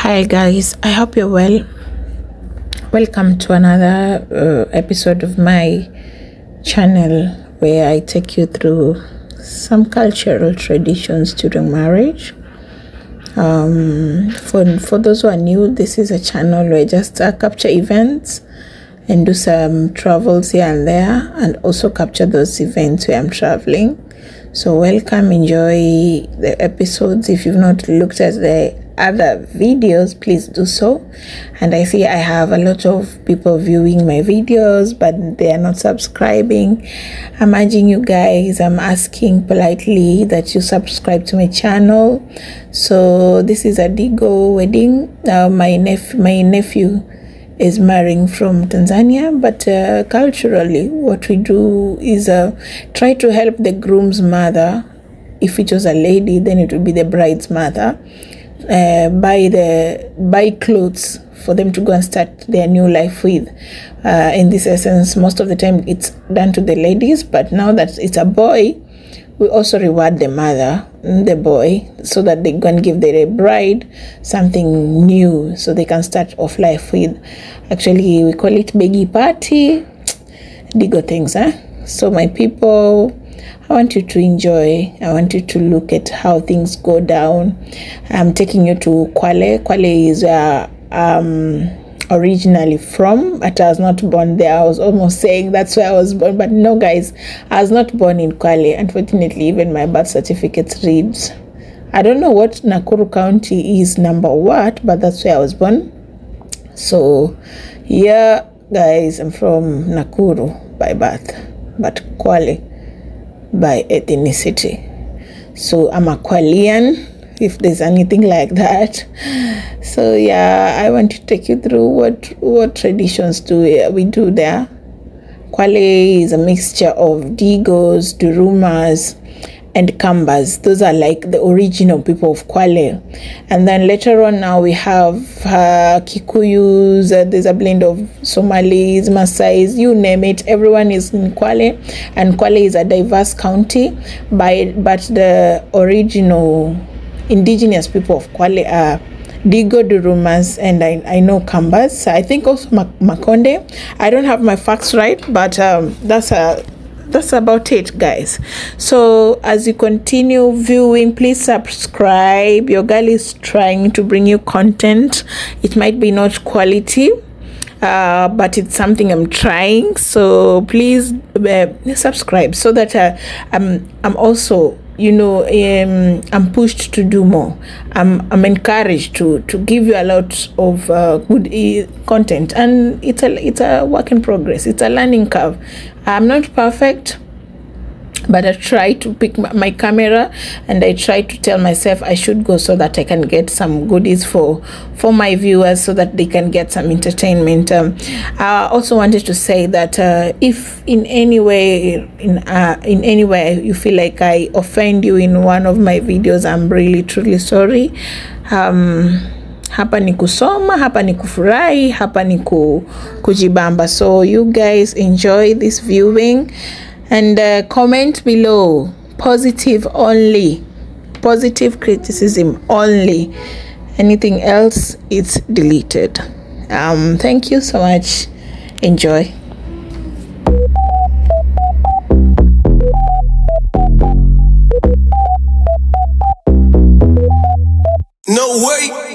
Hi guys, I hope you're well. Welcome to another episode of my channel where I take you through some cultural traditions during marriage. For those who are new, this is a channel where I just capture events and do some travels here and there, and also capture those events where I'm traveling. So welcome, enjoy the episodes. If you've not looked at the other videos, please do so. And I see I have a lot of people viewing my videos, but they are not subscribing. I'm urging you guys, I'm asking politely that you subscribe to my channel. So this is a Digo wedding. My nephew is marrying from Tanzania, but culturally what we do is try to help the groom's mother. If it was a lady, then it would be the bride's mother. Buy clothes for them to go and start their new life with. In this essence, most of the time it's done to the ladies, but now that it's a boy, we also reward the mother, the boy, so that they can give the bride something new so they can start off life with. Actually, we call it Begi Party. Digo things, So my people, I want you to enjoy. I want you to look at how things go down. I'm taking you to Kwale. Kwale is originally from, but I was not born there. I was almost saying that's where I was born, but no guys, I was not born in Kwale. Unfortunately, even my birth certificate reads, I don't know what Nakuru County is number what, but that's where I was born. So yeah guys, I'm from Nakuru by birth, but Kwale by ethnicity. So I'm a Kwalian, if there's anything like that. So yeah, I want to take you through what traditions we do there. Kwale is a mixture of Digos, Durumas, and Kambas. Those are like the original people of Kwale. And then later on now we have Kikuyus, there's a blend of Somalis, Maasais, you name it. Everyone is in Kwale, and Kwale is a diverse county, but the original indigenous people of Kwale are Digo, Durumas, and I know Kambas. I think also Makonde. I don't have my facts right, but that's about it, guys. So as you continue viewing, please subscribe. Your girl is trying to bring you content. It might be not quality, but it's something I'm trying. So please subscribe so that I'm also, you know, I'm pushed to do more. I'm encouraged to give you a lot of good content, and it's a work in progress. It's a learning curve. I'm not perfect, but I try to pick my camera, and I try to tell myself I should go so that I can get some goodies for my viewers, so that they can get some entertainment. I also wanted to say that if in any way you feel like I offend you in one of my videos, I'm really truly sorry. Hapa ni kusoma, hapa ni kufurahi, hapa ni kujibamba. So you guys enjoy this viewing, and comment below positive only, positive criticism only. Anything else, it's deleted. Thank you so much. Enjoy. No way.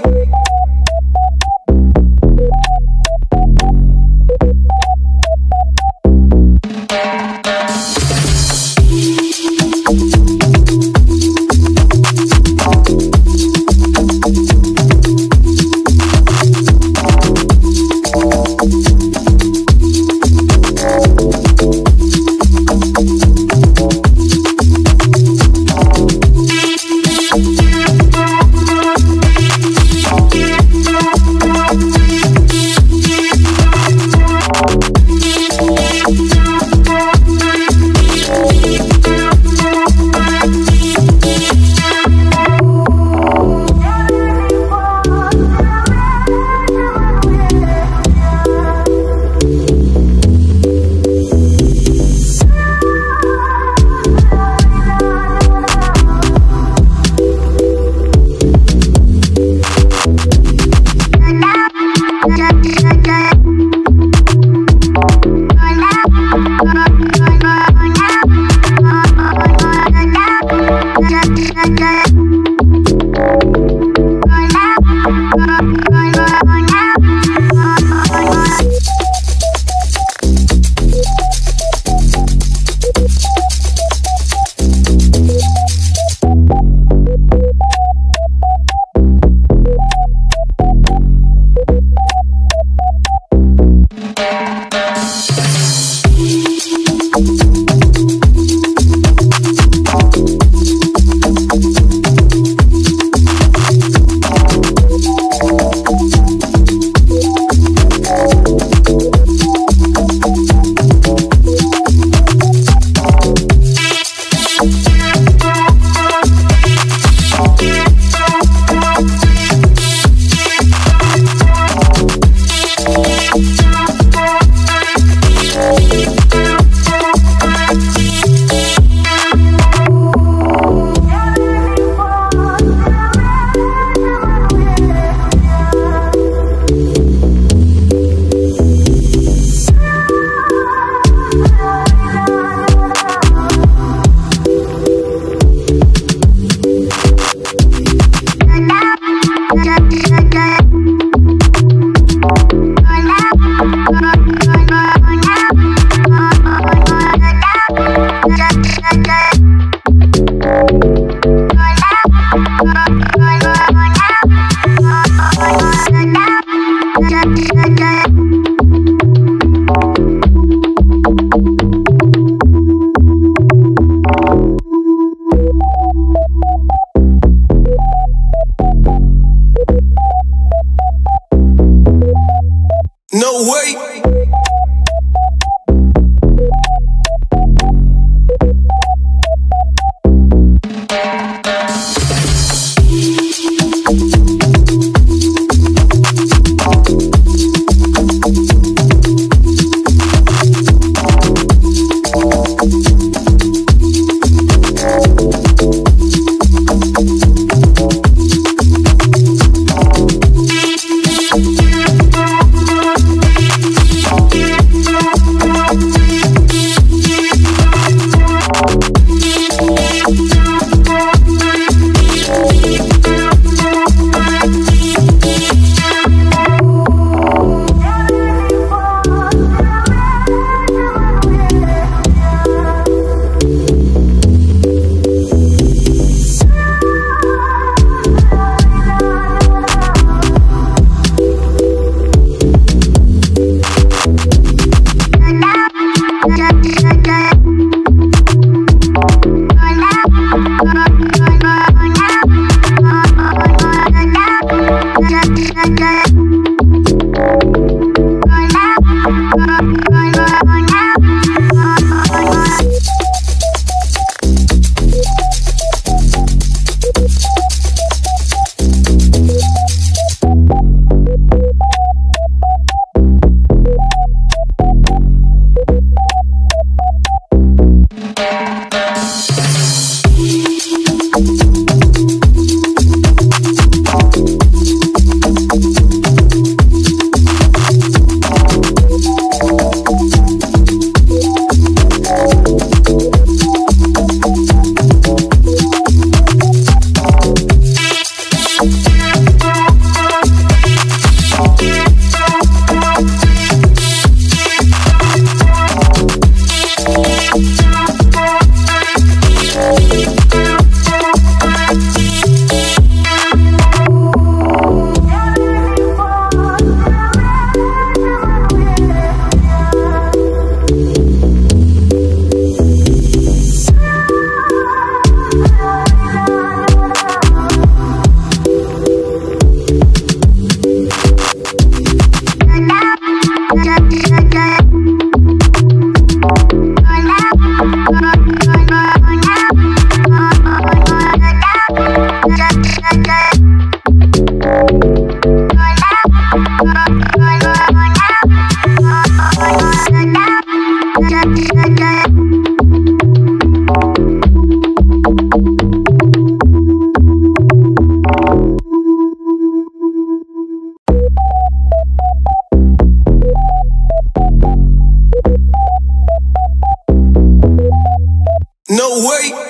No way.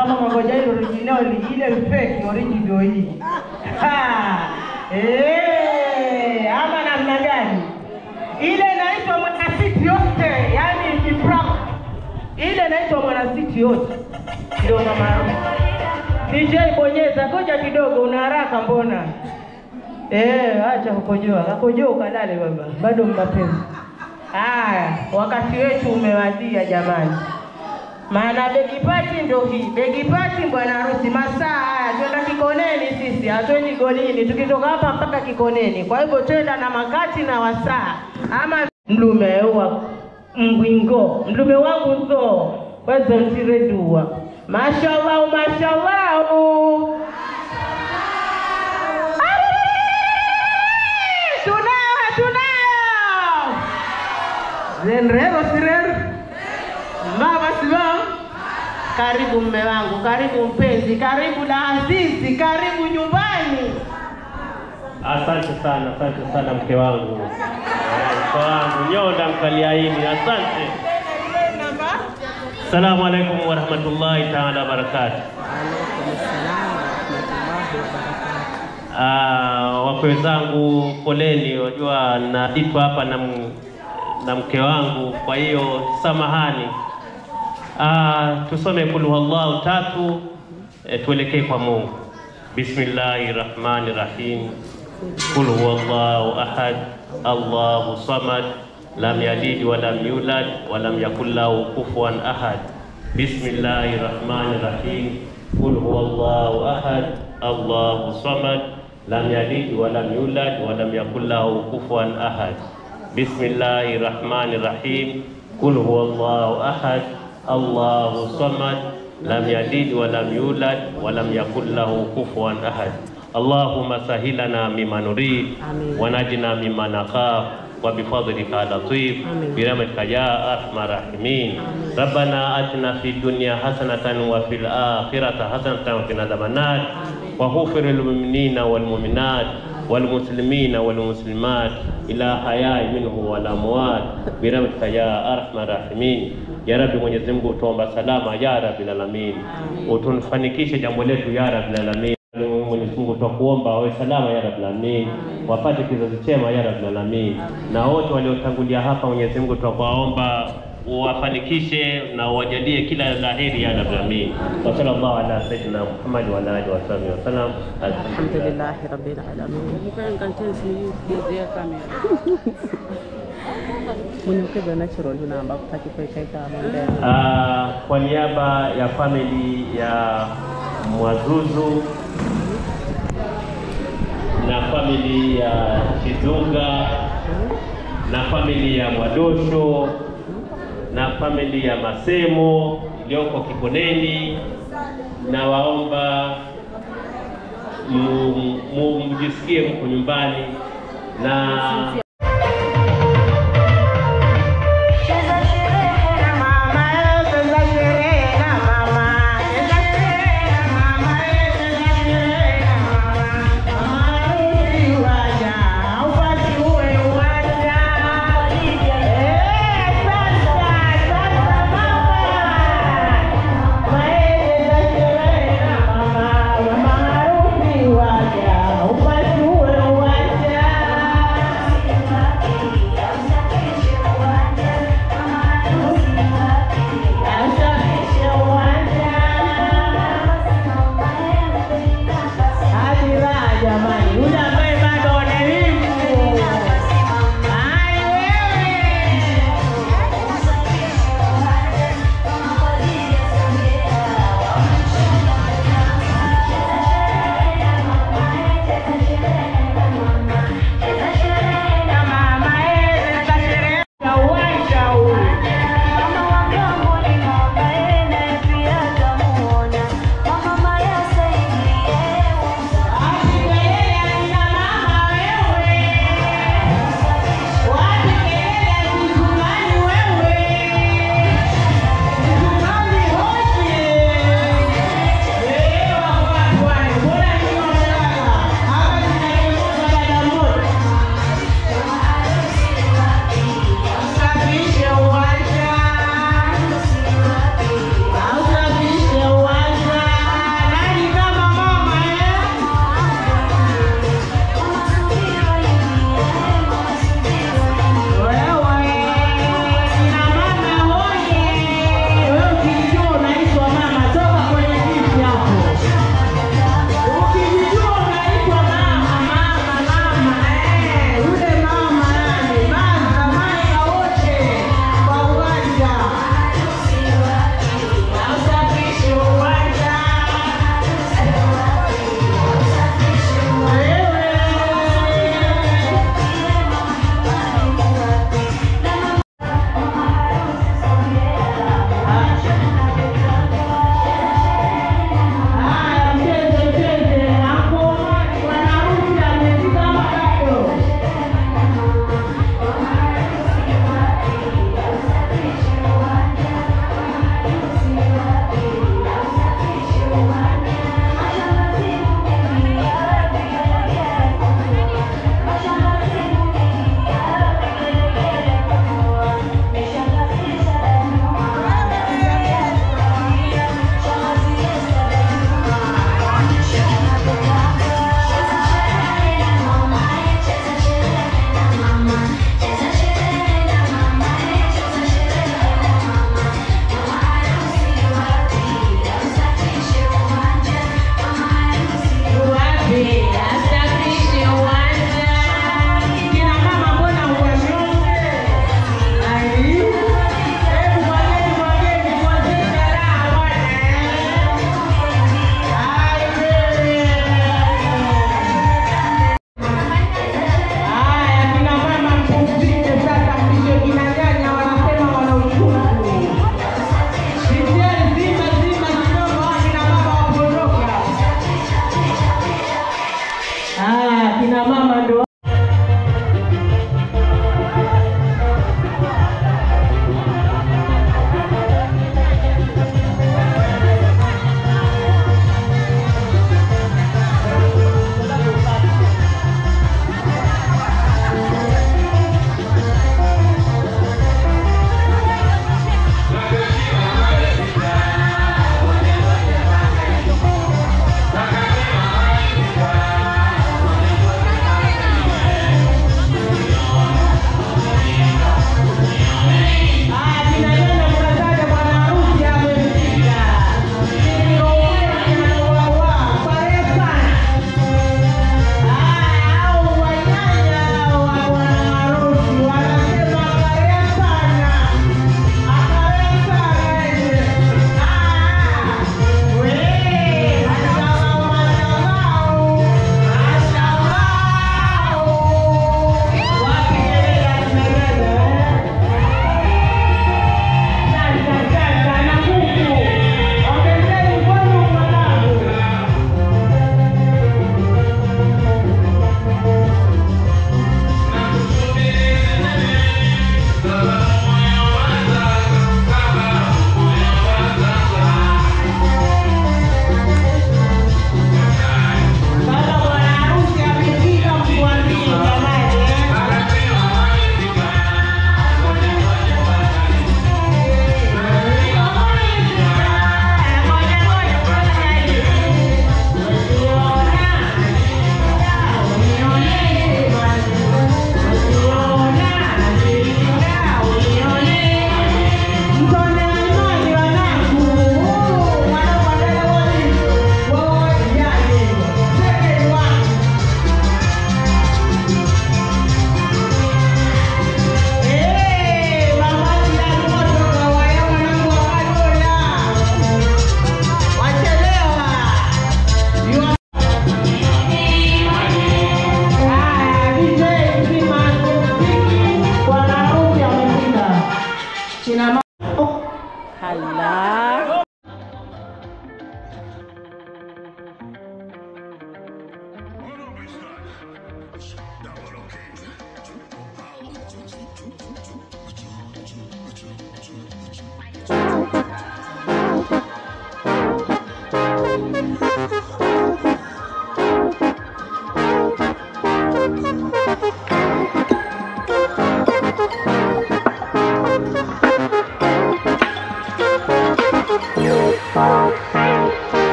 kama ngoja ile original ile fake original hii. Ama namna gani? Ile inaitwa mwanasiti yote, yani ni prank. Ile inaitwa mwanasiti yote. Ndio mama. DJ bonyeza, ngoja kidogo, una haraka mbona? Acha kukojoa. Kakojoa ukalale baba. Bado mmapenzi. Haya, wakati wetu umewadia jamani. Maana begi party ndio hii. Begi party bwana harusi masaa haya twenda Kikoneni sisi, hatuendi Golini. Tukitoka hapa mpaka Kikoneni. Kwa hivyo twenda na makati na wasaa. Ama mlume wa mwingo. Mlume wangu nzo. Wewe ntiredua. Mashallah, mashallah. Zenrero sirero. Mama siwa. Karibu mume wangu, karibu mpenzi, karibu na azizi, karibu nyumbani. Asante sana mke wangu. Mke wangu nyonda mkaliaini, asante. Assalamu alaikum wa rahmatullahi ta'ala barakatuh. Wakwe zangu poleni, wajua naitwa hapa na mke wangu, kwa hiyo samahani. Tusome kul huwallahu 3, tuelekee kwa Mungu. Bismillahirrahmanirrahim. Kul huwallahu ahad, Allahu samad, lam yalid wa lam yulad wa lam yakul lahu kufuwan ahad. Bismillahirrahmanirrahim. Kul huwallahu ahad, Allahu samad, lam yalid wa lam yulad wa lam yakul lahu kufuwan ahad. Bismillahirrahmanirrahim. Kul huwallahu ahad, Allahu samad, lam yalid wa lam yulad wa lam yakul lahu kufuwan ahad. Allahumma sahilana mimma nurid wa najina mimma nakhaf wa bifadlika latif birahmatika ya arhamar rahimin. Rabbana atina fid dunya hasanatan wa fil akhirati hasanatan wa qina adhaban nar. Wa ghfir lil mu'minina wal mu'minat wal muslimina wal muslimat ila hayai minhu wal amwat birahmatika ya arhamar rahimin. Ya Rabbi, Mwenyezi Mungu tuomba salama ya Rabbil alamin. Utufanikishe jambo letu ya Rabbil alamin. Mwenyezi Mungu tukuomba wawe salama ya Rabbil alamin, wapate kizazi chema ya Rabbil alamin. Na wote waliotangulia hapa Mwenyezi Mungu tukuomba uwafanikishe na uwajalie kila laheri ya Rabbil alamin. Wa sallallahu ala sayyidina Muhammad wa ala alihi wa sallam. Alhamdulillahi rabbil alamin. Mwenyekezi natural namba kutakipeka kwa niaba ya family ya Mwazuzu na family ya Chizunga na family ya Mwadosho na family ya Masemo iliyoko Kikoneni, na waomba mjisikie mko nyumbani na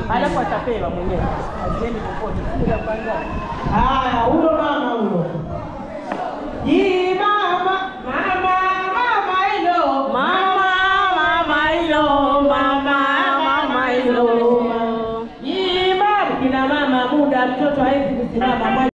Alafu atapewa mwenyewe. Azeni popote. Sio kwanza. Haya, huyo mama huyo. Hii mama hilo. Mama hilo. Hii mama kina mama muda mtoto hawezi kusimama.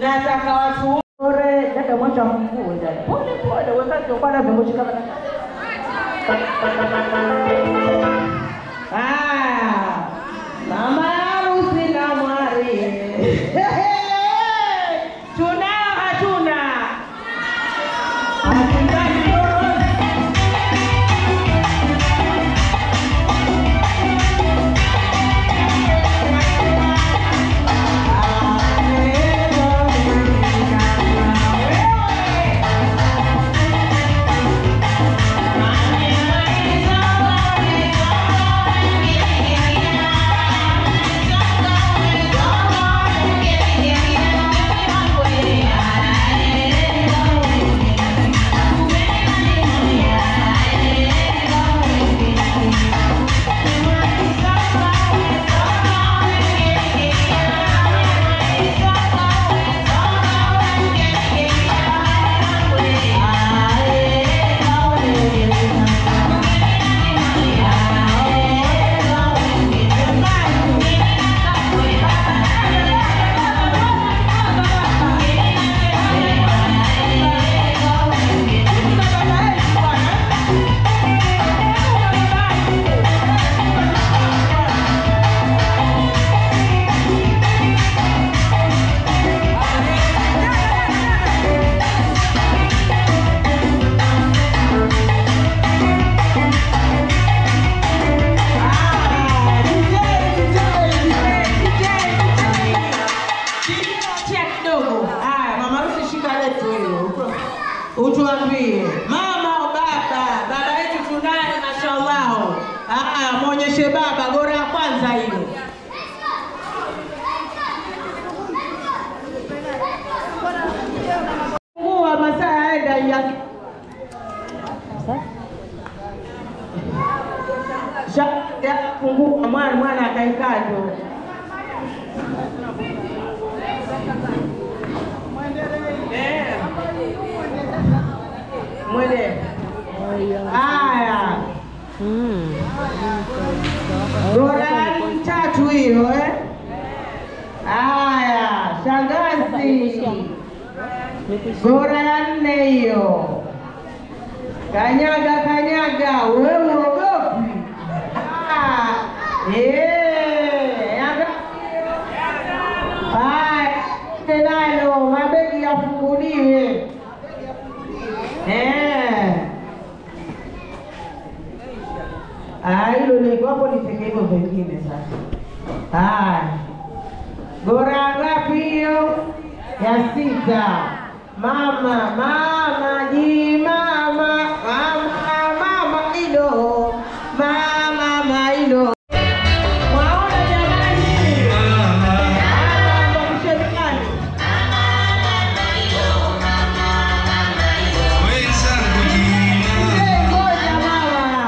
nataka watu ore dada mwacha mkuu dada. Pole pole wakati ukana vimbochi kama mama harusi na mwari. Tunao hatuna. Utuambie mama au baba yetu tunaye mashallah. Muonyeshe baba gora ya kwanza hilo. Huwa masaa aenda ya fungua mwana akaikando. Mwende. Haya. Gora tatu hiyo Haya, shangazi. Gora ya 4 hiyo. Kanyaga, wewe uogopi? Tenalo, mabegi yafunguliwe. Hilo ni hapo niteke hivyo vingine sasa. Gora ngapi hiyo? Ya 6. Mama ilo. Mama ilo. Waona jamani?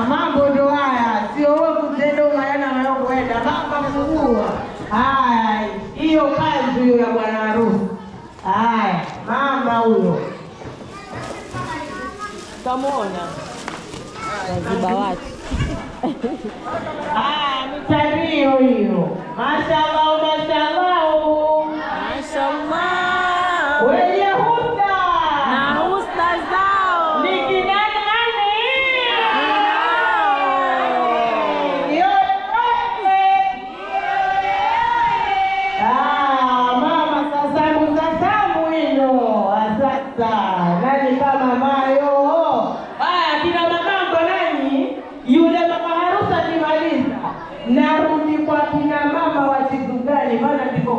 Mambo ndo haya. Sio wewe kutendo mayana mayokwenda. Mama fungua. Haya, hiyo kazi hiyo ya bwana harusi. Haya, mama huyo. Kamuona. Waziba watu. Mitanio hiyo. Mashallah. Wenye husta. Na husta zao. Ni kina nani? Mama sasamu hilo. Asasa. Nani kama mayo? Kina mamango nani? Yule mama harusi alimaliza. Narudi kwa kina mama wa Chizugani, maana ndiko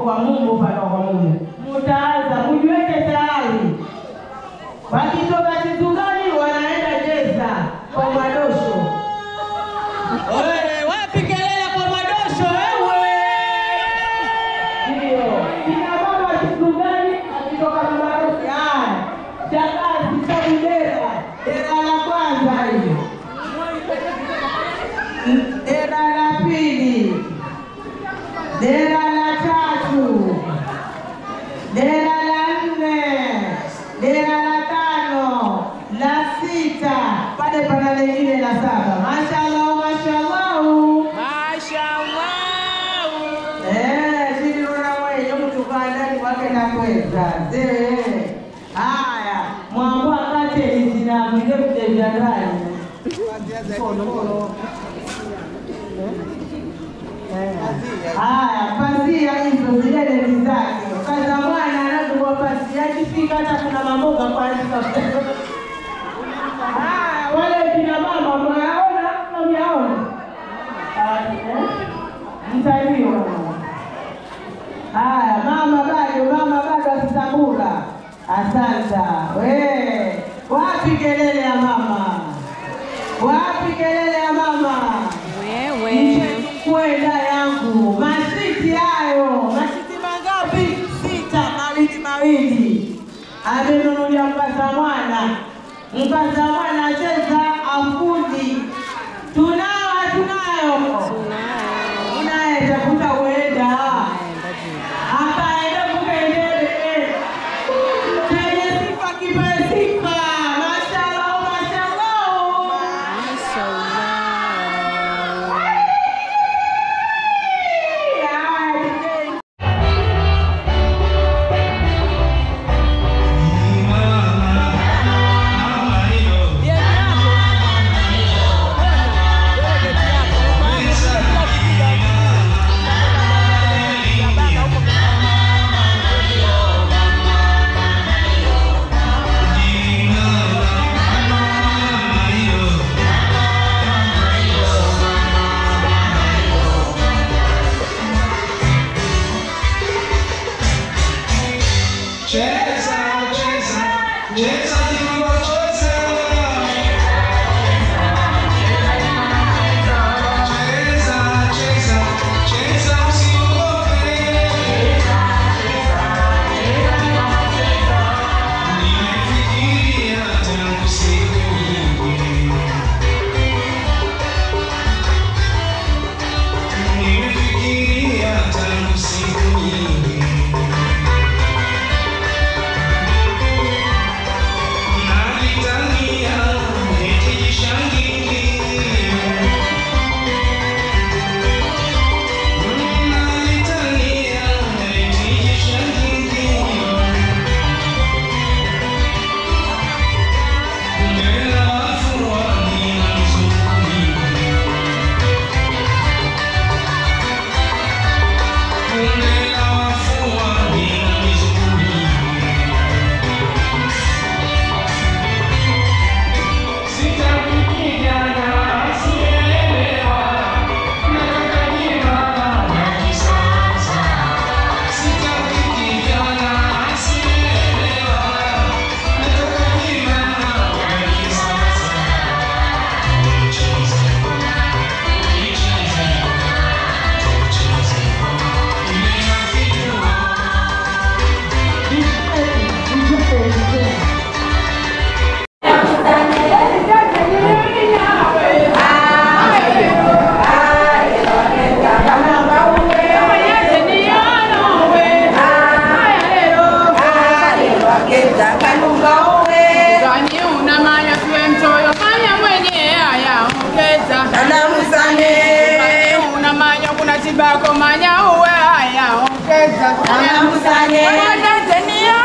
kwenda kwenda. Haya, mwambua kate zina vile vya ndani. Haya, pazia hizo zile ni zake. Kaza mwana anakuwa pazia kifika hata kuna mamoga kwa ajili. Haya, wale kina mama mwaona au myaona? Mtaliwa. Haya, mama bado asitambula. Asante. Wapi kelele ya mama? Wapi kelele ya mama? Wewe. Kwenda yangu. Masiti hayo. Masiti mangapi? 6, mawili. Amenunulia mpasa mwana. Mpasa mwana cheza afundi. Tunayo. Unaenda kutakwenda. Hapa ende kuendele. Tena sifa kipasifa. Mashallah. Bako manya uwe haya ongeza Anamusanye Tanzania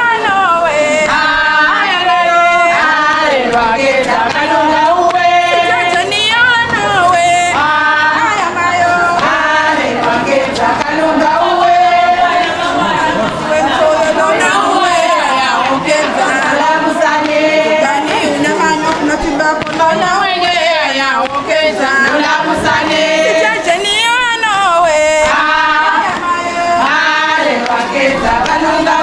we haya leo wageza kanunga uwe Tanzania we haya mayo wageza kanunga uwe wentoyo nona uwe haya ongeza Anamusanye Tani unamanya unatibako nona uwe haya ongeza Anamusanye Tanzania Kanunga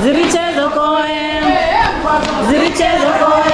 Zirichezo koe. Zirichezo koe.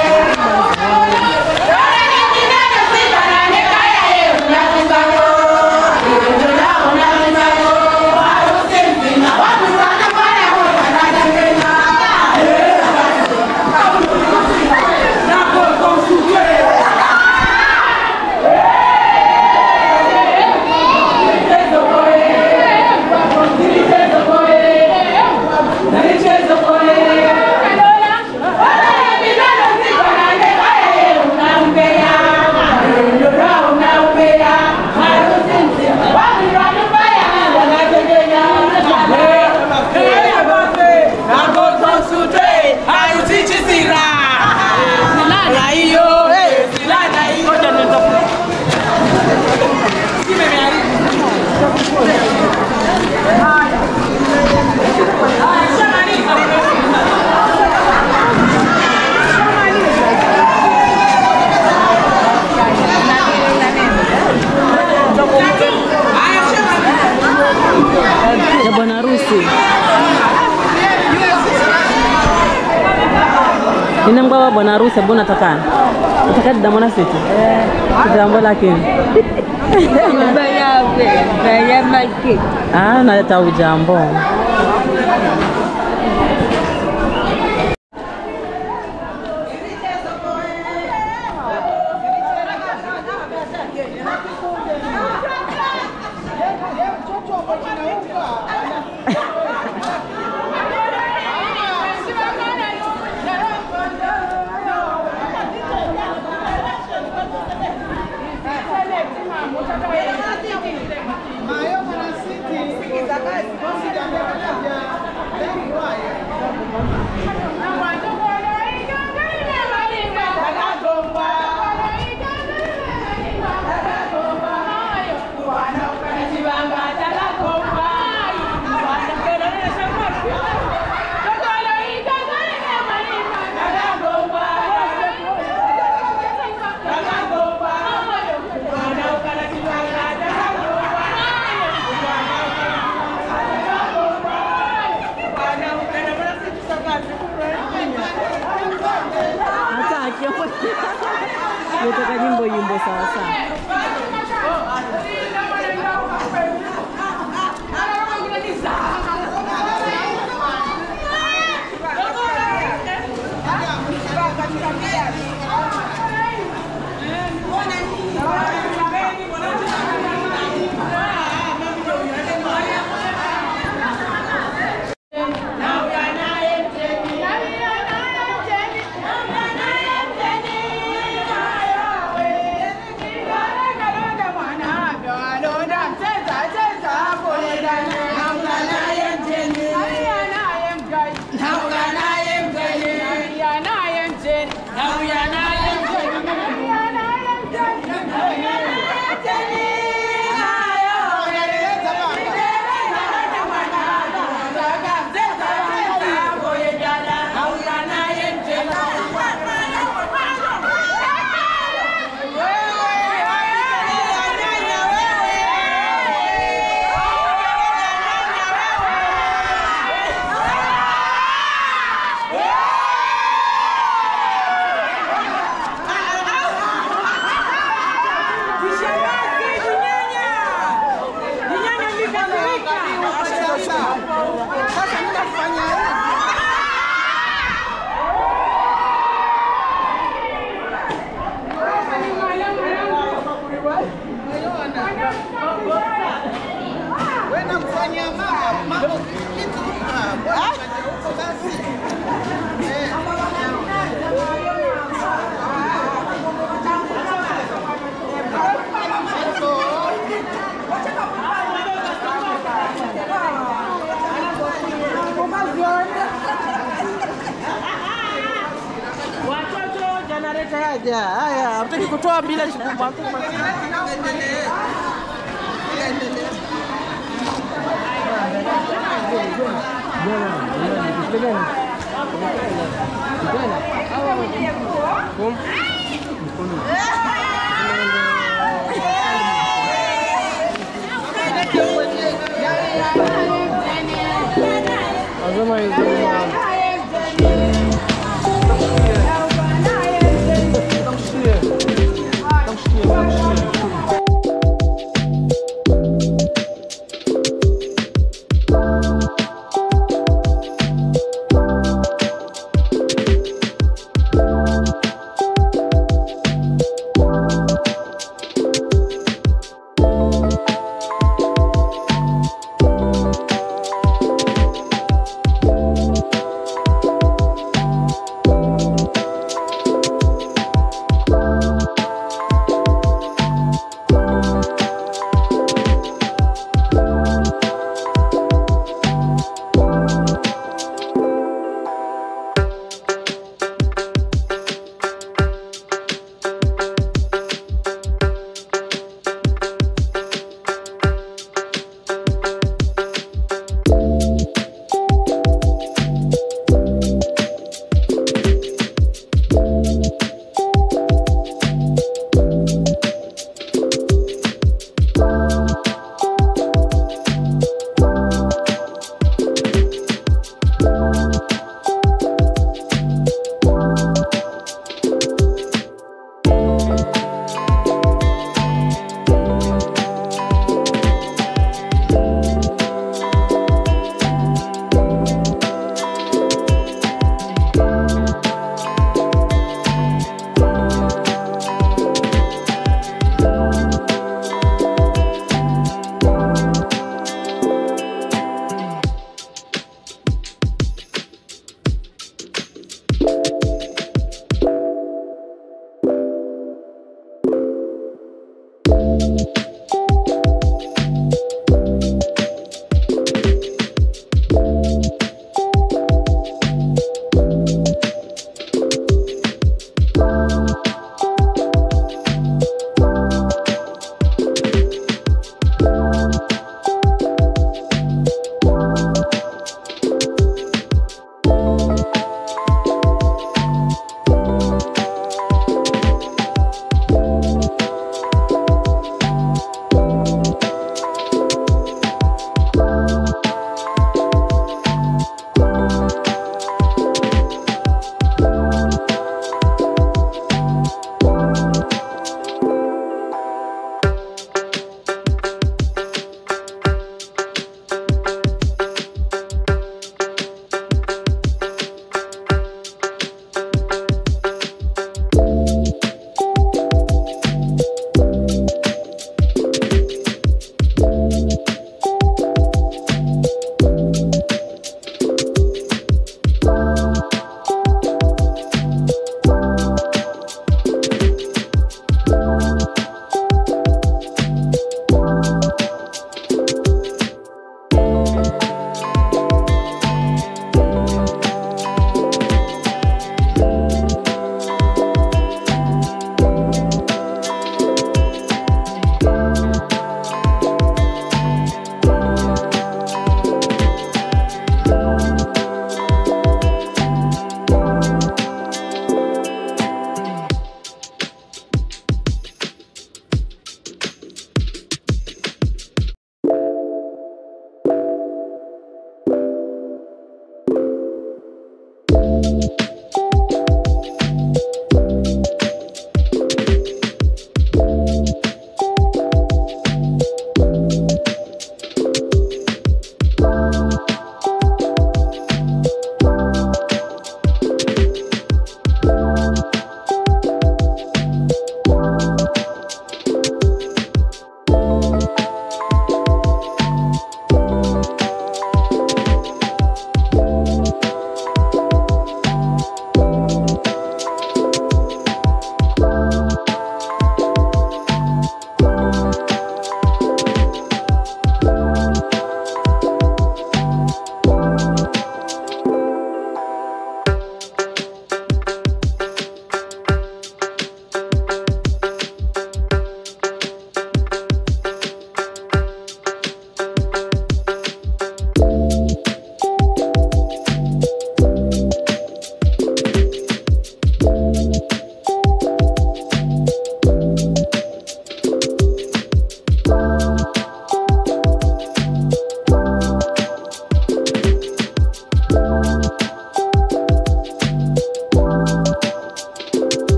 Ini mbawa bwana harusi mbona takana? Utakadi damona sisi. Tutambo lakini. Baya maki. Na tahu jambo. Nataka nyimbo sawa sawa. Haya, hataki kutoa bila kumwambia.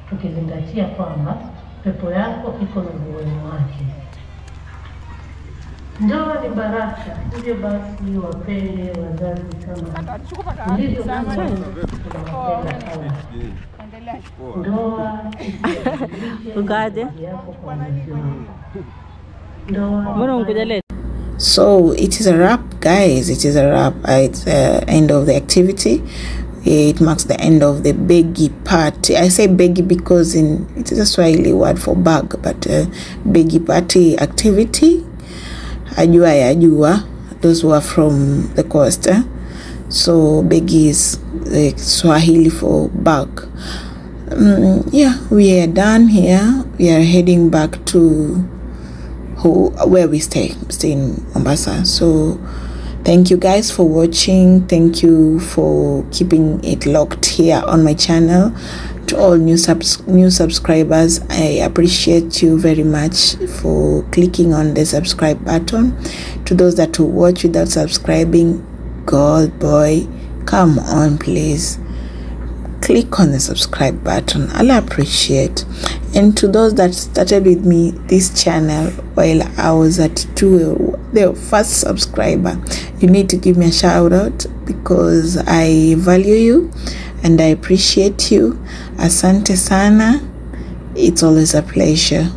Tukizingatia kwamba pepo yako iko na uwezo wake. Ndoa ni baraka, hivyo basi wapende wazazi kama ndivyo tunawapenda sana. Ndoa Ugaje? Mbona unkuja? So it is a wrap, guys. It is a wrap. It's the end of the activity. It marks the end of the begi party. I say begi because it is a Swahili word for bag, but begi party activity. Ajua, those who are from the coast. So begi is Swahili for bag. Yeah, we are done here. We are heading back to where we stay in Mombasa. So thank you guys for watching. Thank you for keeping it locked here on my channel. To all new subscribers, I appreciate you very much for clicking on the subscribe button. To those that will watch without subscribing, God boy, come on please, click on the subscribe button. I'll appreciate. And to those that started with me this channel while I was at the first subscriber, you need to give me a shout out because I value you and I appreciate you. Asante sana. It's always a pleasure.